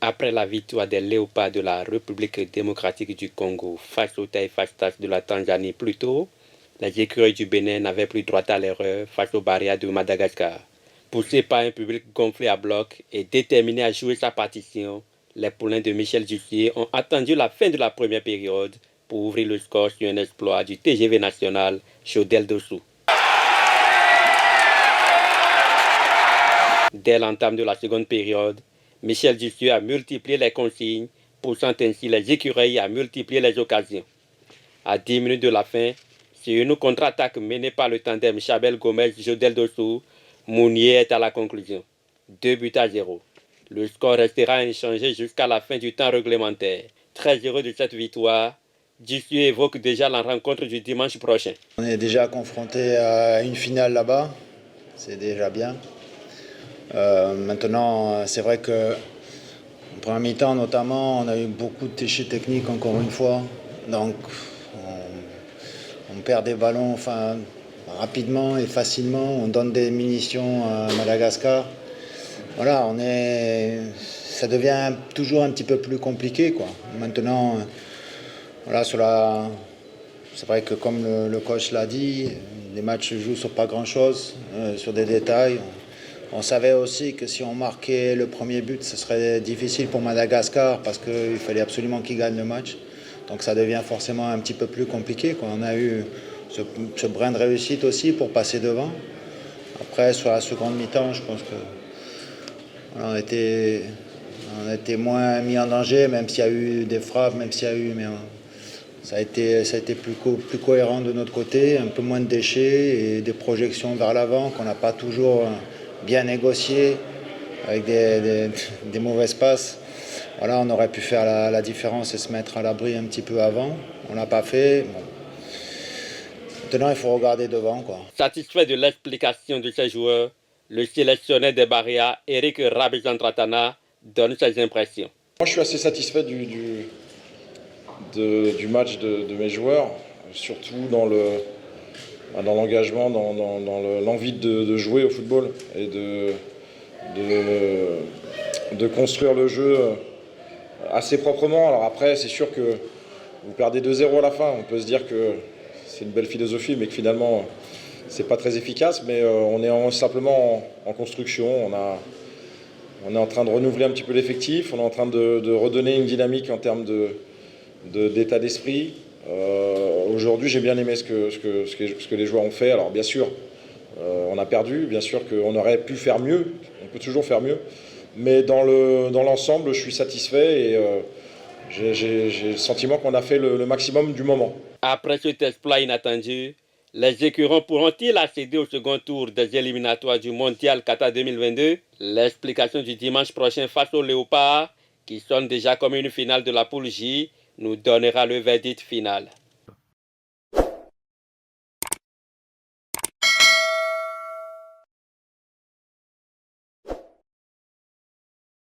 Après la victoire des Léopards de la République démocratique du Congo face aux Taifa Stars de la Tanzanie plus tôt, les écureuils du Bénin n'avaient plus droit à l'erreur face aux barrières de Madagascar. Poussés par un public gonflé à bloc et déterminé à jouer sa partition, les poulains de Michel Jussier ont attendu la fin de la première période pour ouvrir le score sur un exploit du TGV national Chaudel Dossou. Dès l'entame de la seconde période, Michel Jussieu a multiplié les consignes, poussant ainsi les écureuils à multiplier les occasions. À 10 minutes de la fin, sur une contre-attaque menée par le tandem Chabel Gomez-Jodel Dossou, Mounier est à la conclusion. 2-0. Le score restera inchangé jusqu'à la fin du temps réglementaire. Très heureux de cette victoire, Jussieu évoque déjà la rencontre du dimanche prochain. On est déjà confronté à une finale là-bas, c'est déjà bien. Maintenant, c'est vrai que en première mi-temps notamment, on a eu beaucoup de déchets techniques encore une fois. Donc on perd des ballons rapidement et facilement. On donne des munitions à Madagascar. Voilà, ça devient toujours un petit peu plus compliqué, quoi. Maintenant, voilà, c'est vrai que comme le coach l'a dit, les matchs se jouent sur pas grand-chose, sur des détails. On savait aussi que si on marquait le premier but, ce serait difficile pour Madagascar parce qu'il fallait absolument qu'ils gagnent le match. Donc ça devient forcément un petit peu plus compliqué, quoi. On a eu ce brin de réussite aussi pour passer devant. Après, sur la seconde mi-temps, je pense que voilà, on a été moins mis en danger, même s'il y a eu des frappes, mais ça a été plus cohérent de notre côté, un peu moins de déchets et des projections vers l'avant qu'on n'a pas toujours bien négocié avec des mauvaises passes. Voilà, on aurait pu faire la différence et se mettre à l'abri un petit peu avant. On ne l'a pas fait. Bon. Maintenant, il faut regarder devant, quoi. Satisfait de l'explication de ses joueurs, le sélectionneur des Barrières, Eric Rabizandratana, donne ses impressions. Moi, je suis assez satisfait du match de mes joueurs, surtout dans l'engagement, dans l'envie de jouer au football et de construire le jeu assez proprement. Alors après, c'est sûr que vous perdez 2-0 à la fin. On peut se dire que c'est une belle philosophie, mais que finalement, c'est pas très efficace. Mais on est simplement en construction. On est en train de renouveler un petit peu l'effectif. On est en train de redonner une dynamique en termes d'état d'esprit. Aujourd'hui, j'ai bien aimé ce que les joueurs ont fait. Alors bien sûr, on a perdu. Bien sûr qu'on aurait pu faire mieux. On peut toujours faire mieux. Mais dans l'ensemble, je suis satisfait et j'ai le sentiment qu'on a fait le maximum du moment. Après cet exploit inattendu, les écureuils pourront-ils accéder au second tour des éliminatoires du Mondial Qatar 2022? L'explication du dimanche prochain face aux Léopards, qui sonne déjà comme une finale de la poule J, nous donnera le verdict final.